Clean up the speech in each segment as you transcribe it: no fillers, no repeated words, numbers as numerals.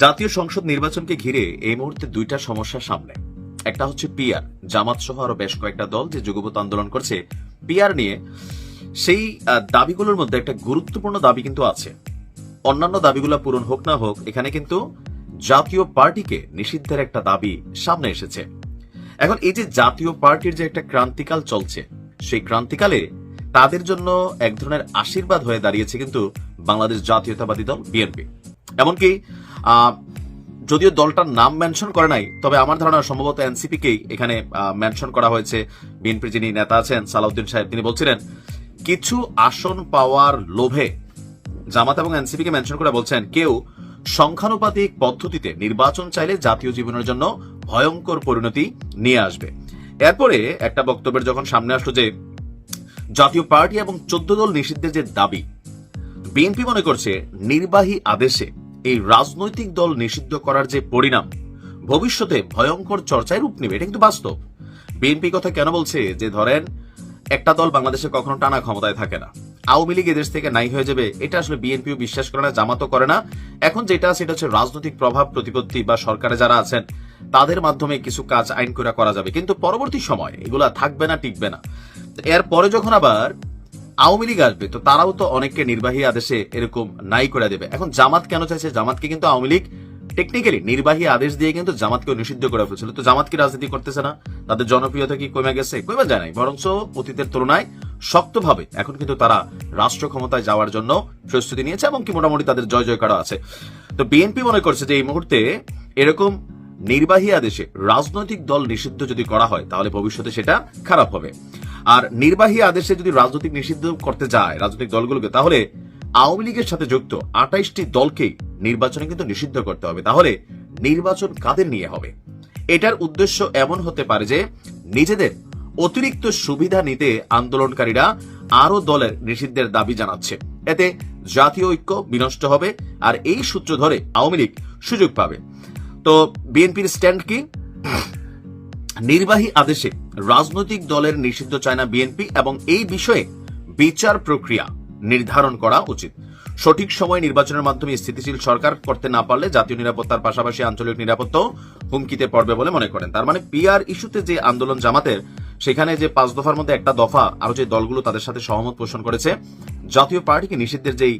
জাতীয় সংসদ নির্বাচনকে ঘিরে এই মুহূর্তে দুইটা সমস্যা সামনে। একটা হচ্ছে পিআর, জামাত সহ আরো বেশ কয়েকটা দল যে যুগপৎ আন্দোলন করছে পিআর নিয়ে। সেই দাবিগুলোর মধ্যে একটা গুরুত্বপূর্ণ দাবি কিন্তু আছে। অন্যান্য দাবিগুলো পূরণ হোক না হোক, এখানে কিন্তু জাতীয় পার্টিকে নিষিদ্ধের একটা দাবি সামনে এসেছে। এখন এই যে জাতীয় পার্টির যে একটা ক্রান্তিকাল চলছে, সেই ক্রান্তিকালে তাদের জন্য এক ধরনের আশীর্বাদ হয়ে দাঁড়িয়েছে কিন্তু বাংলাদেশ জাতীয়তাবাদী দল বিএনপি। এমনকি যদিও দলটার নাম মেনশন করে নাই, তবে আমার ধারণা সম্ভবত এনসিপি কেই এখানে মেনশন করা হয়েছে। বিএনপির যিনি নেতা আছেন সালাউদ্দিন সাহেব, তিনি বলছিলেন কিছু আসন পাওয়ার লোভে জামাত এবং এনসিপি কে মেনশন করে বলছেন কেউ সংখ্যানুপাতিক পদ্ধতিতে নির্বাচন চাইলে জাতীয় জীবনের জন্য ভয়ঙ্কর পরিণতি নিয়ে আসবে। এরপরে একটা বক্তব্যের যখন সামনে আসলো যে জাতীয় পার্টি এবং 14 দল নিষিদ্ধের যে দাবি, বিএনপি মনে করছে নির্বাহী আদেশে এই রাজনৈতিক দল নিষিদ্ধ করার যে পরিণাম ভবিষ্যতে ভয়ঙ্কর চর্চায় রূপ নেবে। এটা কিন্তু বাস্তব। বিএনপি কথা কেন বলছে যে ধরেন একটা দল বাংলাদেশে কখনো টানা ক্ষমতায় থাকে না, আওয়ামী লীগ এদেশ থেকে নাই হয়ে যাবে, এটা আসলে বিএনপিও বিশ্বাস করে না, জামাতও করে না। এখন যেটা সেটা হচ্ছে রাজনৈতিক প্রভাব প্রতিপত্তি বা সরকারে যারা আছেন তাদের মাধ্যমে কিছু কাজ আইন করা যাবে, কিন্তু পরবর্তী সময় এগুলা থাকবে না, টিকবে না। এরপরে যখন আবার আওয়ামী লীগ আসবে তো তারাও তো অনেককে নির্বাহী আদেশে এরকম নাই করে দেবে। এখন জামাত কেন চাইছে? জামাতকে কিন্তু আওয়ামী লীগ টেকনিক্যালি নির্বাহী আদেশ দিয়ে কিন্তু জামাতকেও নিষিদ্ধ করে ফেলছিল। তো জামাত কি রাজনীতি করতেছে না? তাদের জনপ্রিয়তা কি কমে গেছে? কমে যায় নাই, বরঞ্চ অতীতের তুলনায় শক্তভাবে এখন কিন্তু তারা রাষ্ট্র ক্ষমতায় যাওয়ার জন্য প্রস্তুতি নিয়েছে এবং কি মোটামুটি তাদের জয় জয়কারও আছে। তো বিএনপি মনে করছে যে এই মুহূর্তে এরকম নির্বাহী আদেশে রাজনৈতিক দল নিষিদ্ধ যদি করা হয় তাহলে ভবিষ্যতে সেটা খারাপ হবে। আর নির্বাহী আদেশে যদি রাজনৈতিক নিষিদ্ধ করতে যায় রাজনৈতিক দলগুলোকে, তাহলে আওয়ামী লীগের সাথে যুক্ত 28টি দলকেই নির্বাচনে কিন্তু নিষিদ্ধ করতে হবে। তাহলে নির্বাচন কাদের নিয়ে হবে? এটার উদ্দেশ্য এমন হতে পারে যে নিজেদের অতিরিক্ত সুবিধা নিতে আন্দোলনকারীরা আরো দলের নিষিদ্ধের দাবি জানাচ্ছে। এতে জাতীয় ঐক্য বিনষ্ট হবে আর এই সূত্র ধরে আওয়ামী লীগ সুযোগ পাবে। তো বিএনপির স্ট্যান্ড কি? নির্বাহী আদেশে রাজনৈতিক দলের নিষিদ্ধ চায় না বিএনপি এবং এই বিষয়ে বিচার প্রক্রিয়া নির্ধারণ করা উচিত। সঠিক সময় নির্বাচনের মাধ্যমে স্থিতিশীল সরকার করতে না পারলে জাতীয় নিরাপত্তার পাশাপাশি আঞ্চলিক নিরাপত্তাও হুমকিতে পড়বে বলে মনে করেন। তার মানে পিআর ইস্যুতে যে আন্দোলন জামাতের, সেখানে যে 5 দফার মধ্যে একটা দফা আরো যে দলগুলো তাদের সাথে সহমত পোষণ করেছে জাতীয় পার্টিকে নিষিদ্ধের যেই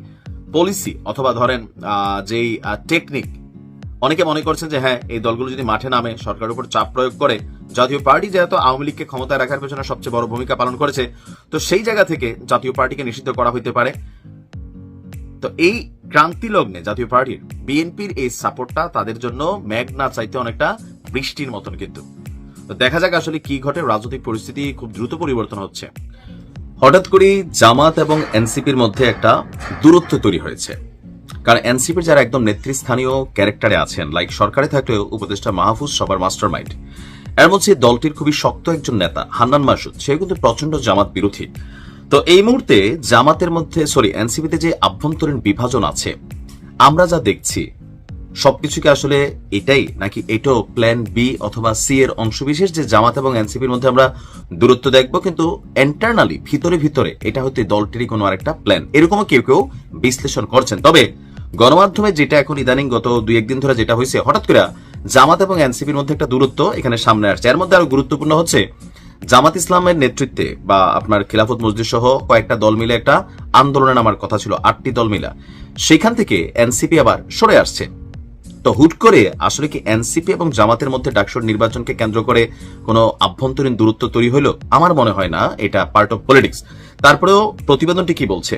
পলিসি অথবা ধরেন যেই টেকনিক, অনেকে মনে করছেন যে হ্যাঁ এই দলগুলো যদি মাঠে নামে সরকারের উপর চাপ প্রয়োগ করে, জাতীয় পার্টি যেহেতু আওয়ামী লীগকে ক্ষমতায় রাখার পেছনে সবচেয়ে বড় ভূমিকা পালন করেছে, তো সেই জায়গা থেকে জাতীয় পার্টিকে নিষিদ্ধ করা হইতে পারে। তো এই ক্রান্তি লগ্নে জাতীয় পার্টির বিএনপির এই সাপোর্টটা তাদের জন্য মেঘ না চাইতে অনেকটা বৃষ্টির মতন। কিন্তু তো দেখা যাক আসলে কি ঘটে। রাজনৈতিক পরিস্থিতি খুব দ্রুত পরিবর্তন হচ্ছে। হঠাৎ করে জামাত এবং এনসিপির মধ্যে একটা দূরত্ব তৈরি হয়েছে, কারণ এনসিপির যারা একদম নেতৃস্থানীয় ক্যারেক্টারে আছেন, লাইক সরকারে থাকলেও উপদেষ্টা মাহফুজ সবার মাস্টার মাইন্ড, এর মধ্যে দলটির খুবই শক্ত একজন নেতা হান্নান মাসুদ, সে কিন্তু প্রচন্ড জামাত বিরোধী। তো এই মুহূর্তে জামাতের মধ্যে এনসিপিতে যে আভ্যন্তরীণ বিভাজন আছে, আমরা যা দেখছি সবকিছুকে আসলে এটাই নাকি এটাও প্ল্যান বি অথবা সি এর অংশবিশেষ যে জামাত এবং এনসিপির মধ্যে আমরা দূরত্ব দেখবো, কিন্তু ইন্টারনালি ভিতরে ভিতরে এটা হয়তো দলটিরই কোনো আরেকটা প্ল্যান, এরকমও কেউ কেউ বিশ্লেষণ করছেন। তবে গণমাধ্যমে যেটা এখন ইদানিং গত 2-1 দিন ধরে যেটা হয়েছে, হঠাৎ করে জামাত এবং এনসিপির মধ্যে একটা দূরত্ব এখানে সামনে আসছে। এর মধ্যে আরো গুরুত্বপূর্ণ হচ্ছে জামাত ইসলামের নেতৃত্বে বা আপনার খিলাফত মজলিস সহ কয়েকটা দল মিলে একটা আন্দোলনে নামার কথা ছিল, 8টি দল মিলা, সেখান থেকে এনসিপি আবার সরে আসছে। তো হুট করে আসলে কি এনসিপি এবং জামাতের মধ্যে ডাকসুর নির্বাচনকে কেন্দ্র করে কোনো আভ্যন্তরীণ দূরত্ব তৈরি হলো? আমার মনে হয় না, এটা পার্ট অফ পলিটিক্স। তারপরেও প্রতিবেদনটি কি বলছে?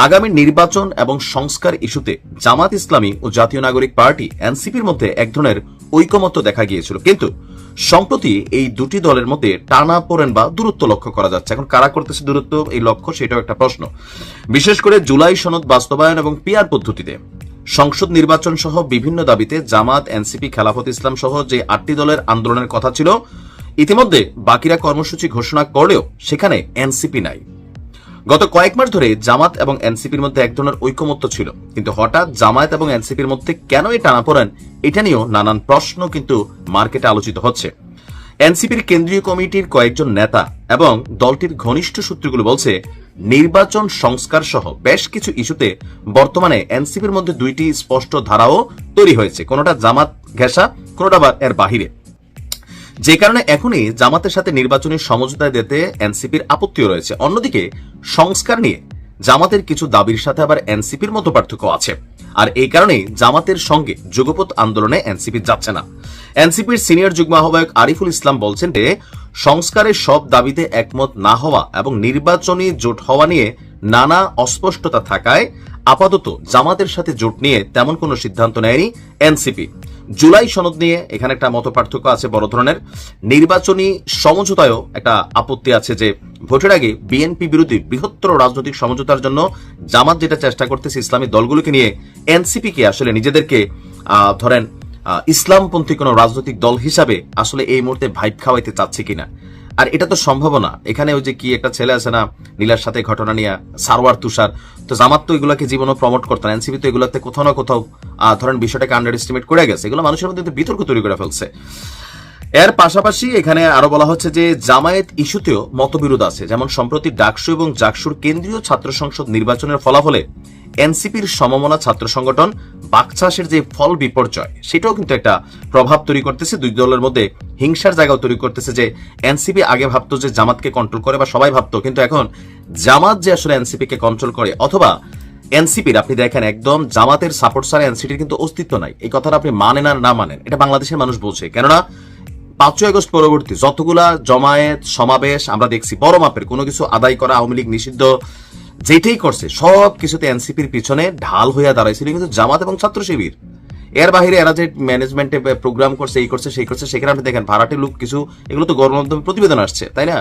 আগামী নির্বাচন এবং সংস্কার ইস্যুতে জামাত ইসলামী ও জাতীয় নাগরিক পার্টি এনসিপির মধ্যে এক ধরনের ঐকমত্য দেখা গিয়েছিল, কিন্তু সম্প্রতি এই দুটি দলের মধ্যে টানাপোড়েন বা দূরত্ব লক্ষ্য করা যাচ্ছে। এখন কারা করতেছে দূরত্ব এই লক্ষ্য, সেটাও একটা প্রশ্ন। বিশেষ করে জুলাই সনদ বাস্তবায়ন এবং পিআর পদ্ধতিতে সংসদ নির্বাচন সহ বিভিন্ন দাবিতে জামাত, এনসিপি, খেলাফত ইসলাম সহ যে 8টি দলের আন্দোলনের কথা ছিল, ইতিমধ্যে বাকিরা কর্মসূচি ঘোষণা করলেও সেখানে এনসিপি নাই। গত কয়েক মাস ধরে জামাত এবং এনসিপির মধ্যে এক ধরনের ঐকমত্য ছিল, কিন্তু হঠাৎ জামায়াত এবং এনসিপির মধ্যে কেন এই টানাপোড়েন, এটা নিয়েও নানান প্রশ্ন কিন্তু মার্কেটে আলোচিত হচ্ছে। এনসিপির কেন্দ্রীয় কমিটির কয়েকজন নেতা এবং দলটির ঘনিষ্ঠ সূত্রগুলো বলছে নির্বাচন সংস্কার সহ বেশ কিছু ইস্যুতে বর্তমানে এনসিপির মধ্যে দুইটি স্পষ্ট ধারাও তৈরি হয়েছে, কোনোটা জামাত ঘেঁষা, কোনোটা আবার এর বাহিরে। যে কারণে এখনই জামাতের সাথে নির্বাচনী সমঝোতা দিতে এনসিপির আপত্তিও রয়েছে। অন্যদিকে সংস্কার নিয়ে জামাতের কিছু দাবির সাথে আবার এনসিপির মতো পার্থক্য আছে, আর এই কারণেই জামাতের সঙ্গে যুগপৎ আন্দোলনে এনসিপি যাচ্ছে না। এনসিপির সিনিয়র যুগ্ম আহ্বায়ক আরিফুল ইসলাম বলছেন যে সংস্কারের সব দাবিতে একমত না হওয়া এবং নির্বাচনী জোট হওয়া নিয়ে নানা অস্পষ্টতা থাকায় আপাতত জামাতের সাথে জোট নিয়ে তেমন কোনো সিদ্ধান্ত নেয়নি এনসিপি। জুলাই সনদ নিয়ে এখানে একটা মত পার্থক্য আছে বড় ধরনের। নির্বাচনী সমঝোতায়ও একটা আপত্তি আছে যে ভোটের আগে বিএনপি বিরোধী বৃহত্তর রাজনৈতিক সমঝোতার জন্য জামাত যেটা চেষ্টা করতেছে ইসলামী দলগুলোকে নিয়ে, এনসিপি কে আসলে নিজেদেরকে ধরেন ইসলামপন্থী কোন রাজনৈতিক দল হিসাবে আসলে এই মুহূর্তে ভাইব খাওয়াইতে চাচ্ছে কিনা। আর এটা তো সম্ভব না। এখানে ওই যে কি একটা ছেলে আছে না নীলার সাথে ঘটনা নিয়ে, সারওয়ার তুষার, তো জামাত তো এগুলোকে জীবনও প্রমোট করতেন, এনসিপি তো এগুলোতে কোথাও না কোথাও ধরেন বিষয়টাকে আন্ডার এস্টিমেট করে গেছে, এগুলো মানুষের মধ্যে বিতর্ক তৈরি করে ফেলছে। এর পাশাপাশি এখানে আরো বলা হচ্ছে যে জামায়াত ইস্যুতেও মতবিরোধ আছে, যেমন সম্প্রতি ডাকসু এবং জাকসুর কেন্দ্রীয় ছাত্র সংসদ নির্বাচনের ফলাফলে এনসিপির সমমনা ছাত্র সংগঠন বাকচাষের যে ফল বিপর্যয়, সেটাও কিন্তু একটা প্রভাব তৈরি করতেছে, দুই দলের মধ্যে হিংসার জায়গাও তৈরি করতেছে। যে এনসিপি আগে ভাবতো যে জামাতকে কন্ট্রোল করে, বা সবাই ভাবতো, কিন্তু এখন জামাত যে আসলে এনসিপি কে কন্ট্রোল করে, অথবা এনসিপির আপনি দেখেন একদম জামাতের সাপোর্ট ছাড়া এনসিপির কিন্তু অস্তিত্ব নাই। এই কথাটা আপনি মানেন আর না মানেন, এটা বাংলাদেশের মানুষ বলছে। কেননা 5ই আগস্ট পরবর্তী যতগুলা জমায়েত সমাবেশ আমরা দেখছি, বড় মাপের কোনো কিছু আদায় করা, আওয়ামী লীগ নিষিদ্ধ যেটাই করছে সব কিছুতে এনসিপির পিছনে ঢাল হইয়া দাঁড়াইছিল কিন্তু জামাত এবং ছাত্র শিবির। এর বাহিরে এরা যে ম্যানেজমেন্টে প্রোগ্রাম করছে, এই করছে সেই করছে, সেখানে আপনি দেখেন ভাড়াটে লোক কিছু, এগুলো তো গণমাধ্যমে প্রতিবেদন আসছে, তাই না?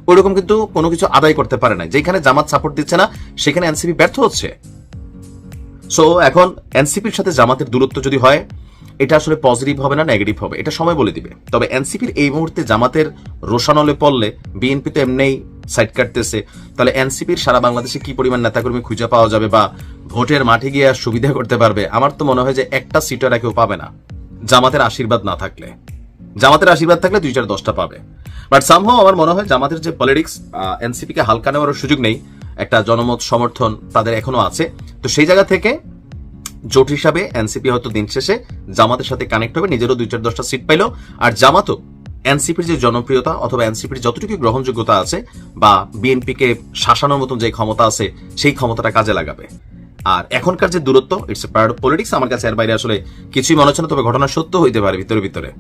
ওইরকম কিন্তু কোনো কিছু আদায় করতে পারে না। যেখানে জামাত সাপোর্ট দিচ্ছে না সেখানে এনসিপি ব্যর্থ হচ্ছে। সো এখন এনসিপির সাথে জামাতের দূরত্ব যদি হয়, এটা আসলে পজিটিভ হবে না নেগেটিভ হবে, এটা সময় বলে দিবে। তবে এনসিপির এই মুহূর্তে জামাতের রোশানলে পড়লে বিএনপি তো এমনিই সাইড কাটতেছে, তাহলে এনসিপির সারা বাংলাদেশে কি পরিমাণ নেতাকর্মী খুঁজে পাওয়া যাবে বা ভোটের মাঠে গিয়ে সুবিধা করতে পারবে? আমার তো মনে হয় যে একটা সিটও কেউ পাবে না জামাতের আশীর্বাদ না থাকলে। জামাতের আশীর্বাদ থাকলে 2-4-10টা পাবে, বাট সামহাও আমার মনে হয় জামাতের যে পলিটিক্স, এনসিপি কে হালকা নেওয়ার সুযোগ নেই। একটা জনমত সমর্থন তাদের এখনো আছে, তো সেই জায়গা থেকে জোট হিসাবে এনসিপি হয়তো দিন শেষে জামাতের সাথে কানেক্ট হবে, নিজেরও 2-4-10টা সিট পাইলো। আর জামাতও এনসিপির যে জনপ্রিয়তা অথবা এনসিপির যতটুকু গ্রহণযোগ্যতা আছে বা বিএনপি কে শাসানোর মতন যে ক্ষমতা আছে, সেই ক্ষমতাটা কাজে লাগাবে। আর এখনকার যে দূরত্ব, it's a part of politics. আমার কাছে এর বাইরে আসলে কিছুই মনে হচ্ছে না, তবে ঘটনা সত্য হইতে পারে ভিতরে ভিতরে।